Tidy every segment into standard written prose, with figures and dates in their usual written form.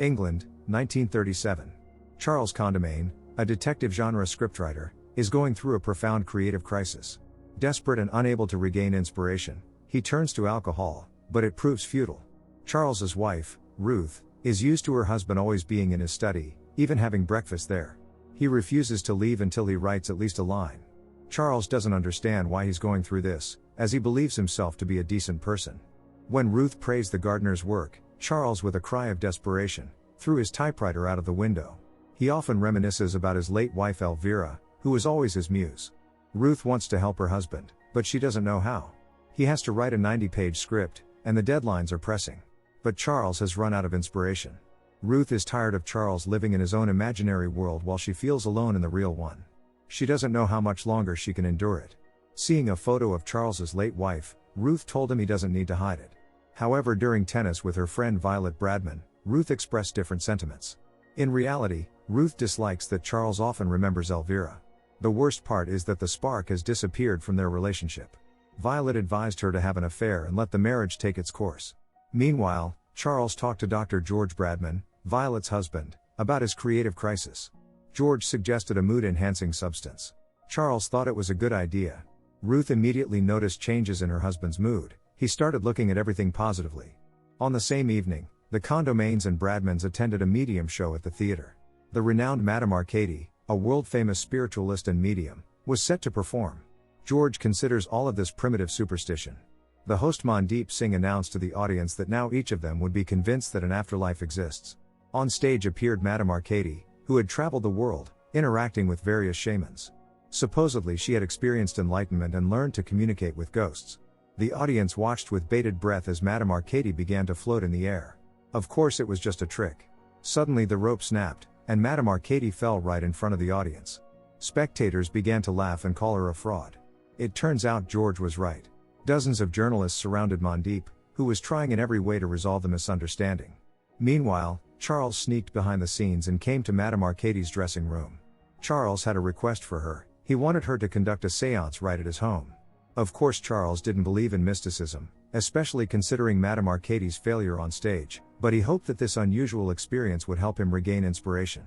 England, 1937. Charles Condomain, a detective genre scriptwriter, is going through a profound creative crisis. Desperate and unable to regain inspiration, he turns to alcohol, but it proves futile. Charles's wife, Ruth, is used to her husband always being in his study, even having breakfast there. He refuses to leave until he writes at least a line. Charles doesn't understand why he's going through this, as he believes himself to be a decent person. When Ruth praised the gardener's work, Charles, with a cry of desperation, threw his typewriter out of the window. He often reminisces about his late wife Elvira, who was always his muse. Ruth wants to help her husband, but she doesn't know how. He has to write a 90-page script, and the deadlines are pressing. But Charles has run out of inspiration. Ruth is tired of Charles living in his own imaginary world while she feels alone in the real one. She doesn't know how much longer she can endure it. Seeing a photo of Charles's late wife, Ruth told him he doesn't need to hide it. However, during tennis with her friend Violet Bradman, Ruth expressed different sentiments. In reality, Ruth dislikes that Charles often remembers Elvira. The worst part is that the spark has disappeared from their relationship. Violet advised her to have an affair and let the marriage take its course. Meanwhile, Charles talked to Dr. George Bradman, Violet's husband, about his creative crisis. George suggested a mood-enhancing substance. Charles thought it was a good idea. Ruth immediately noticed changes in her husband's mood. He started looking at everything positively. On the same evening, the Condomains and Bradmans attended a medium show at the theater. The renowned Madame Arcady, a world-famous spiritualist and medium, was set to perform. George considers all of this primitive superstition. The host Mandeep Singh announced to the audience that now each of them would be convinced that an afterlife exists. On stage appeared Madame Arcady, who had traveled the world, interacting with various shamans. Supposedly she had experienced enlightenment and learned to communicate with ghosts. The audience watched with bated breath as Madame Arcady began to float in the air. Of course it was just a trick. Suddenly the rope snapped, and Madame Arcady fell right in front of the audience. Spectators began to laugh and call her a fraud. It turns out George was right. Dozens of journalists surrounded Mandeep, who was trying in every way to resolve the misunderstanding. Meanwhile, Charles sneaked behind the scenes and came to Madame Arcady's dressing room. Charles had a request for her. He wanted her to conduct a séance right at his home. Of course Charles didn't believe in mysticism, especially considering Madame Arcady's failure on stage, but he hoped that this unusual experience would help him regain inspiration.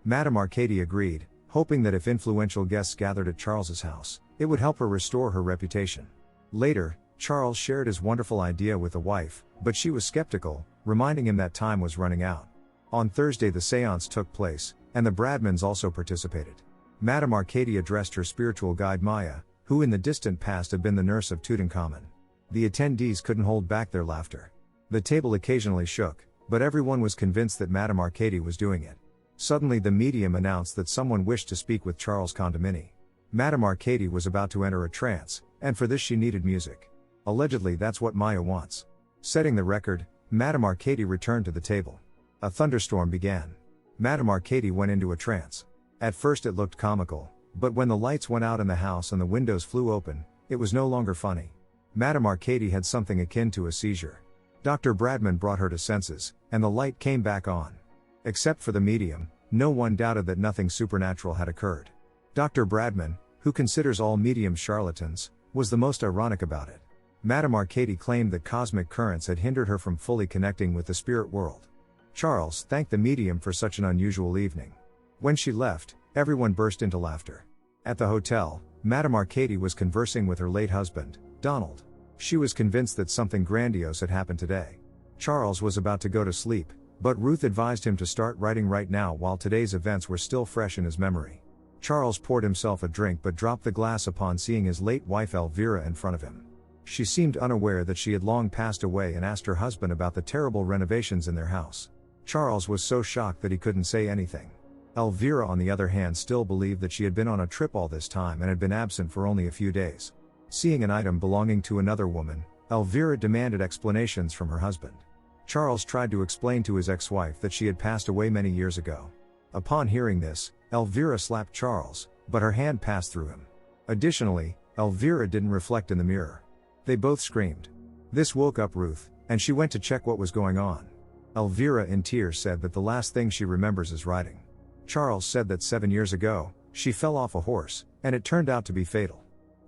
Madame Arcady agreed, hoping that if influential guests gathered at Charles's house, it would help her restore her reputation. Later, Charles shared his wonderful idea with the wife, but she was skeptical, reminding him that time was running out. On Thursday the séance took place, and the Bradmans also participated. Madame Arcady addressed her spiritual guide Maya, who in the distant past had been the nurse of Tutankhamun. The attendees couldn't hold back their laughter. The table occasionally shook, but everyone was convinced that Madame Arcady was doing it. Suddenly the medium announced that someone wished to speak with Charles Condomain. Madame Arcady was about to enter a trance, and for this she needed music. Allegedly that's what Maya wants. Setting the record, Madame Arcady returned to the table. A thunderstorm began. Madame Arcady went into a trance. At first it looked comical, but when the lights went out in the house and the windows flew open, it was no longer funny. Madame Arcady had something akin to a seizure. Dr. Bradman brought her to senses, and the light came back on. Except for the medium, no one doubted that nothing supernatural had occurred. Dr. Bradman, who considers all mediums charlatans, was the most ironic about it. Madame Arcady claimed that cosmic currents had hindered her from fully connecting with the spirit world. Charles thanked the medium for such an unusual evening. When she left, everyone burst into laughter. At the hotel, Madame Arcady was conversing with her late husband, Donald. She was convinced that something grandiose had happened today. Charles was about to go to sleep, but Ruth advised him to start writing right now while today's events were still fresh in his memory. Charles poured himself a drink but dropped the glass upon seeing his late wife Elvira in front of him. She seemed unaware that she had long passed away and asked her husband about the terrible renovations in their house. Charles was so shocked that he couldn't say anything. Elvira on the other hand still believed that she had been on a trip all this time and had been absent for only a few days. Seeing an item belonging to another woman, Elvira demanded explanations from her husband. Charles tried to explain to his ex-wife that she had passed away many years ago. Upon hearing this, Elvira slapped Charles, but her hand passed through him. Additionally, Elvira didn't reflect in the mirror. They both screamed. This woke up Ruth, and she went to check what was going on. Elvira in tears said that the last thing she remembers is riding. Charles said that 7 years ago, she fell off a horse, and it turned out to be fatal.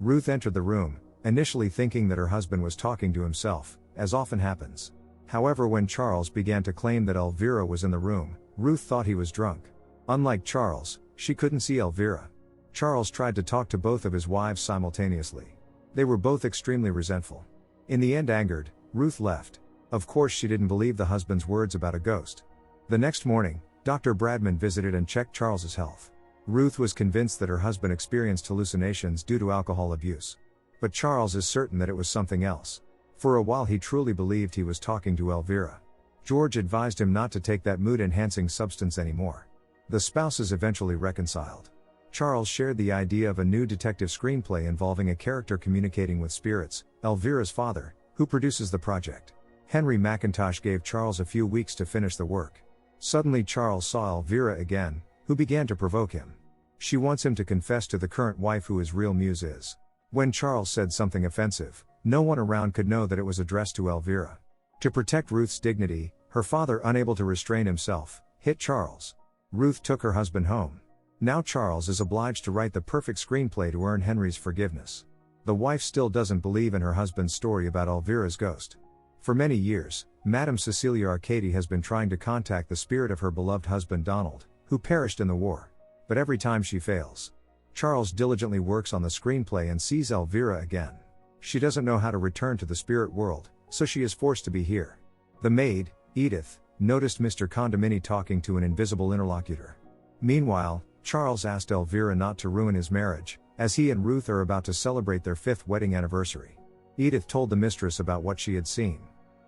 Ruth entered the room, initially thinking that her husband was talking to himself, as often happens. However, when Charles began to claim that Elvira was in the room, Ruth thought he was drunk. Unlike Charles, she couldn't see Elvira. Charles tried to talk to both of his wives simultaneously. They were both extremely resentful. In the end, angered, Ruth left. Of course, she didn't believe the husband's words about a ghost. The next morning, Dr. Bradman visited and checked Charles's health. Ruth was convinced that her husband experienced hallucinations due to alcohol abuse. But Charles is certain that it was something else. For a while he truly believed he was talking to Elvira. George advised him not to take that mood-enhancing substance anymore. The spouses eventually reconciled. Charles shared the idea of a new detective screenplay involving a character communicating with spirits, Elvira's father, who produces the project. Henry McIntosh gave Charles a few weeks to finish the work. Suddenly Charles saw Elvira again, who began to provoke him. She wants him to confess to the current wife who his real muse is. When Charles said something offensive, no one around could know that it was addressed to Elvira. To protect Ruth's dignity, her father, unable to restrain himself, hit Charles. Ruth took her husband home. Now Charles is obliged to write the perfect screenplay to earn Henry's forgiveness. The wife still doesn't believe in her husband's story about Elvira's ghost. For many years, Madame Cecilia Arcady has been trying to contact the spirit of her beloved husband Donald, who perished in the war. But every time she fails. Charles diligently works on the screenplay and sees Elvira again. She doesn't know how to return to the spirit world, so she is forced to be here. The maid, Edith, noticed Mr. Condomain talking to an invisible interlocutor. Meanwhile, Charles asked Elvira not to ruin his marriage, as he and Ruth are about to celebrate their 5th wedding anniversary. Edith told the mistress about what she had seen.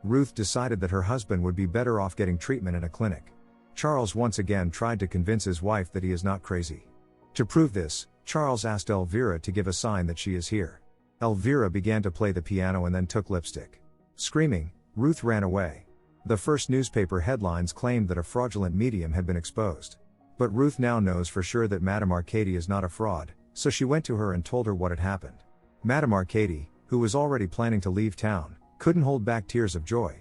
Ruth decided that her husband would be better off getting treatment in a clinic. Charles once again tried to convince his wife that he is not crazy. To prove this, Charles asked Elvira to give a sign that she is here. Elvira began to play the piano and then took lipstick. Screaming, Ruth ran away. The first newspaper headlines claimed that a fraudulent medium had been exposed. But Ruth now knows for sure that Madame Arcady is not a fraud, so she went to her and told her what had happened. Madame Arcady, who was already planning to leave town, couldn't hold back tears of joy.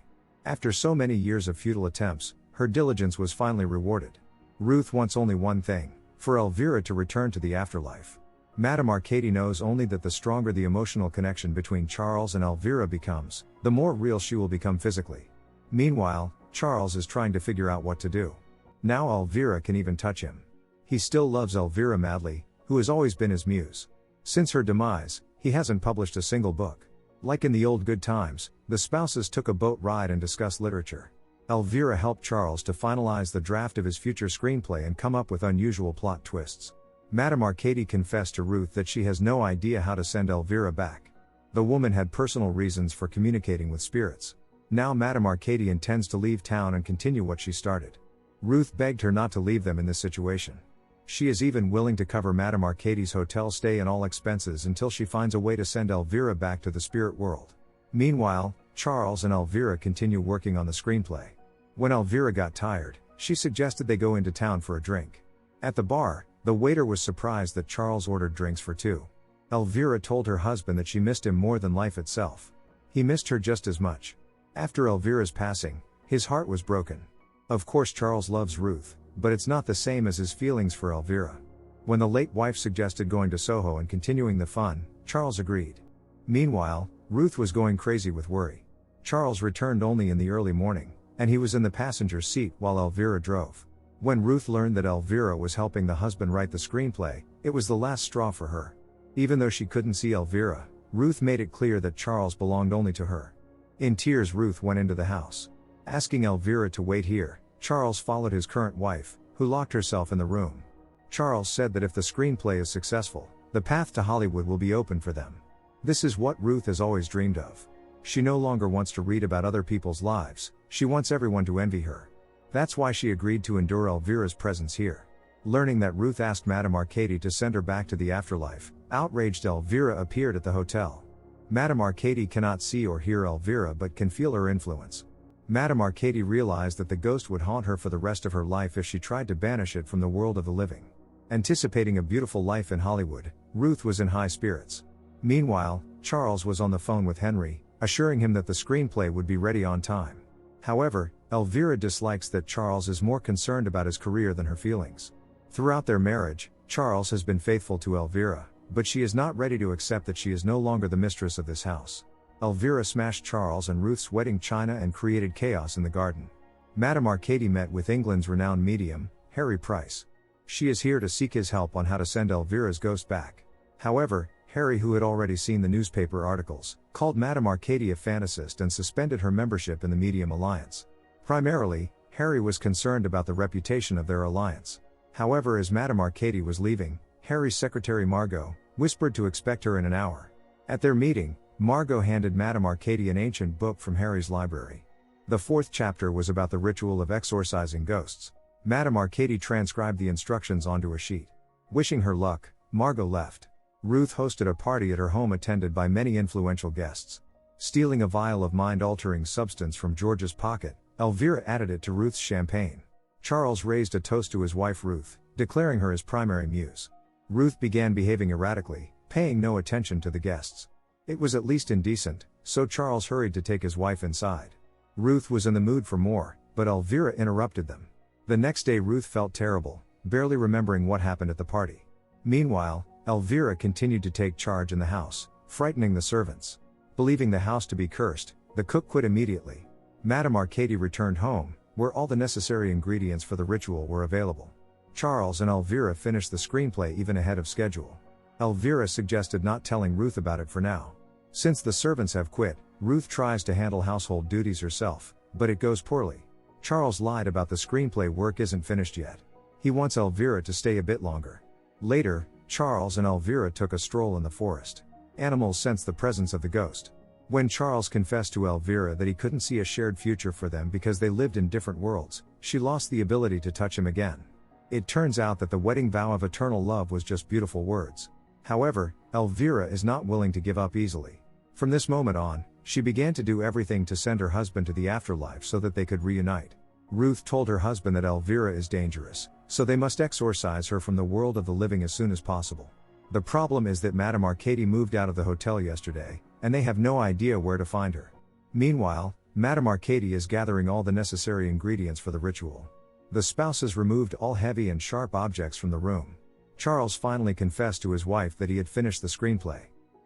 After so many years of futile attempts, her diligence was finally rewarded. Ruth wants only one thing: for Elvira to return to the afterlife. Madame Arcady knows only that the stronger the emotional connection between Charles and Elvira becomes, the more real she will become physically. Meanwhile, Charles is trying to figure out what to do. Now Elvira can even touch him. He still loves Elvira madly, who has always been his muse. Since her demise, he hasn't published a single book. Like in the old good times, the spouses took a boat ride and discussed literature. Elvira helped Charles to finalize the draft of his future screenplay and come up with unusual plot twists. Madame Arcady confessed to Ruth that she has no idea how to send Elvira back. The woman had personal reasons for communicating with spirits. Now Madame Arcady intends to leave town and continue what she started. Ruth begged her not to leave them in this situation. She is even willing to cover Madame Arcady's hotel stay and all expenses until she finds a way to send Elvira back to the spirit world. Meanwhile, Charles and Elvira continue working on the screenplay. When Elvira got tired, she suggested they go into town for a drink. At the bar, the waiter was surprised that Charles ordered drinks for two. Elvira told her husband that she missed him more than life itself. He missed her just as much. After Elvira's passing, his heart was broken. Of course Charles loves Ruth, but it's not the same as his feelings for Elvira. When the late wife suggested going to Soho and continuing the fun, Charles agreed. Meanwhile, Ruth was going crazy with worry. Charles returned only in the early morning, and he was in the passenger seat while Elvira drove. When Ruth learned that Elvira was helping the husband write the screenplay, it was the last straw for her. Even though she couldn't see Elvira, Ruth made it clear that Charles belonged only to her. In tears, Ruth went into the house. Asking Elvira to wait here, Charles followed his current wife, who locked herself in the room. Charles said that if the screenplay is successful, the path to Hollywood will be open for them. This is what Ruth has always dreamed of. She no longer wants to read about other people's lives, she wants everyone to envy her. That's why she agreed to endure Elvira's presence here. Learning that Ruth asked Madame Arcady to send her back to the afterlife, outraged Elvira appeared at the hotel. Madame Arcady cannot see or hear Elvira but can feel her influence. Madame Arcady realized that the ghost would haunt her for the rest of her life if she tried to banish it from the world of the living. Anticipating a beautiful life in Hollywood, Ruth was in high spirits. Meanwhile, Charles was on the phone with Henry, assuring him that the screenplay would be ready on time. However, Elvira dislikes that Charles is more concerned about his career than her feelings. Throughout their marriage, Charles has been faithful to Elvira, but she is not ready to accept that she is no longer the mistress of this house. Elvira smashed Charles and Ruth's wedding china and created chaos in the garden. Madame Arcady met with England's renowned medium, Harry Price. She is here to seek his help on how to send Elvira's ghost back. However, Harry, who had already seen the newspaper articles, called Madame Arcady a fantasist and suspended her membership in the Medium Alliance. Primarily, Harry was concerned about the reputation of their alliance. However, as Madame Arcady was leaving, Harry's secretary Margot whispered to expect her in an hour. At their meeting, Margot handed Madame Arcady an ancient book from Harry's library. The 4th chapter was about the ritual of exorcising ghosts. Madame Arcady transcribed the instructions onto a sheet. Wishing her luck, Margot left. Ruth hosted a party at her home attended by many influential guests. Stealing a vial of mind-altering substance from George's pocket, Elvira added it to Ruth's champagne. Charles raised a toast to his wife Ruth, declaring her his primary muse. Ruth began behaving erratically, paying no attention to the guests. It was at least indecent, so Charles hurried to take his wife inside. Ruth was in the mood for more, but Elvira interrupted them. The next day Ruth felt terrible, barely remembering what happened at the party. Meanwhile, Elvira continued to take charge in the house, frightening the servants. Believing the house to be cursed, the cook quit immediately. Madame Arcady returned home, where all the necessary ingredients for the ritual were available. Charles and Elvira finished the screenplay even ahead of schedule. Elvira suggested not telling Ruth about it for now. Since the servants have quit, Ruth tries to handle household duties herself, but it goes poorly. Charles lied about the screenplay work isn't finished yet. He wants Elvira to stay a bit longer. Later, Charles and Elvira took a stroll in the forest. Animals sensed the presence of the ghost. When Charles confessed to Elvira that he couldn't see a shared future for them because they lived in different worlds, she lost the ability to touch him again. It turns out that the wedding vow of eternal love was just beautiful words. However, Elvira is not willing to give up easily. From this moment on, she began to do everything to send her husband to the afterlife so that they could reunite. Ruth told her husband that Elvira is dangerous, so they must exorcise her from the world of the living as soon as possible. The problem is that Madame Arcady moved out of the hotel yesterday, and they have no idea where to find her. Meanwhile, Madame Arcady is gathering all the necessary ingredients for the ritual. The spouses removed all heavy and sharp objects from the room. Charles finally confessed to his wife that he had finished the screenplay.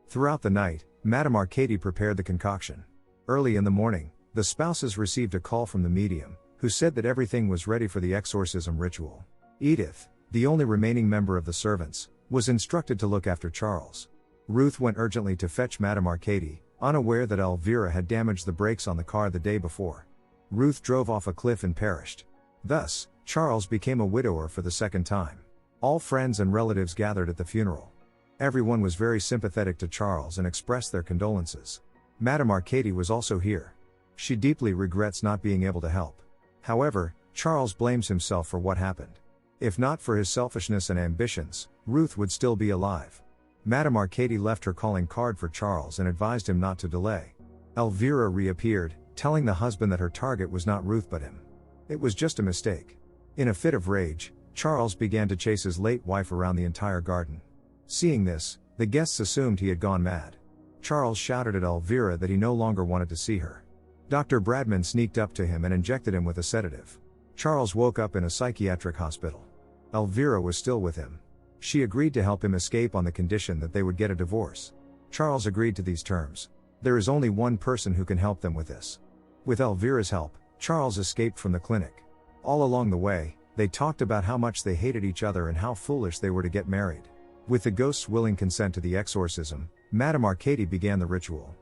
Throughout the night, Madame Arcady prepared the concoction. Early in the morning, the spouses received a call from the medium, who said that everything was ready for the exorcism ritual. Edith, the only remaining member of the servants, was instructed to look after Charles. Ruth went urgently to fetch Madame Arcady, unaware that Elvira had damaged the brakes on the car the day before. Ruth drove off a cliff and perished. Thus, Charles became a widower for the second time. All friends and relatives gathered at the funeral. Everyone was very sympathetic to Charles and expressed their condolences. Madame Arcady was also here. She deeply regrets not being able to help. However, Charles blames himself for what happened. If not for his selfishness and ambitions, Ruth would still be alive. Madame Arcady left her calling card for Charles and advised him not to delay. Elvira reappeared, telling the husband that her target was not Ruth but him. It was just a mistake. In a fit of rage, Charles began to chase his late wife around the entire garden. Seeing this, the guests assumed he had gone mad. Charles shouted at Elvira that he no longer wanted to see her. Dr. Bradman sneaked up to him and injected him with a sedative. Charles woke up in a psychiatric hospital. Elvira was still with him. She agreed to help him escape on the condition that they would get a divorce. Charles agreed to these terms. There is only one person who can help them with this. With Elvira's help, Charles escaped from the clinic. All along the way, they talked about how much they hated each other and how foolish they were to get married. With the ghost's willing consent to the exorcism, Madame Arcady began the ritual.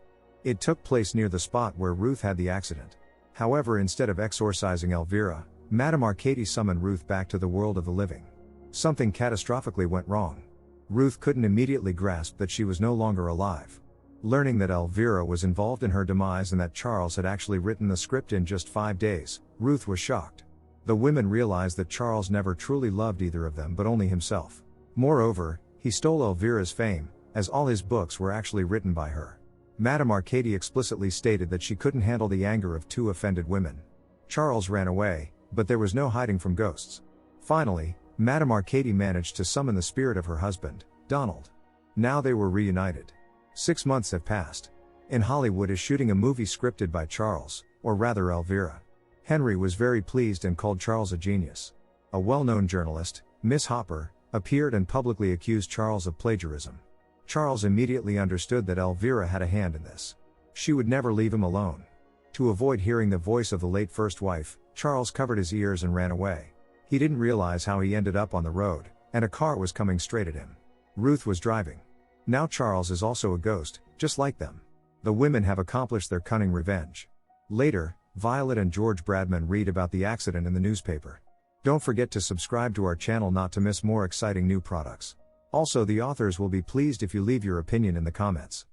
It took place near the spot where Ruth had the accident. However, instead of exorcising Elvira, Madame Arcady summoned Ruth back to the world of the living. Something catastrophically went wrong. Ruth couldn't immediately grasp that she was no longer alive. Learning that Elvira was involved in her demise and that Charles had actually written the script in just 5 days, Ruth was shocked. The women realized that Charles never truly loved either of them but only himself. Moreover, he stole Elvira's fame, as all his books were actually written by her. Madame Arcady explicitly stated that she couldn't handle the anger of 2 offended women. Charles ran away, but there was no hiding from ghosts. Finally, Madame Arcady managed to summon the spirit of her husband, Donald. Now they were reunited. 6 months have passed. In Hollywood is shooting a movie scripted by Charles, or rather Elvira. Henry was very pleased and called Charles a genius. A well-known journalist, Miss Hopper, appeared and publicly accused Charles of plagiarism. Charles immediately understood that Elvira had a hand in this. She would never leave him alone. To avoid hearing the voice of the late first wife, Charles covered his ears and ran away. He didn't realize how he ended up on the road, and a car was coming straight at him. Ruth was driving. Now Charles is also a ghost, just like them. The women have accomplished their cunning revenge. Later, Violet and George Bradman read about the accident in the newspaper. Don't forget to subscribe to our channel not to miss more exciting new products. Also, the authors will be pleased if you leave your opinion in the comments.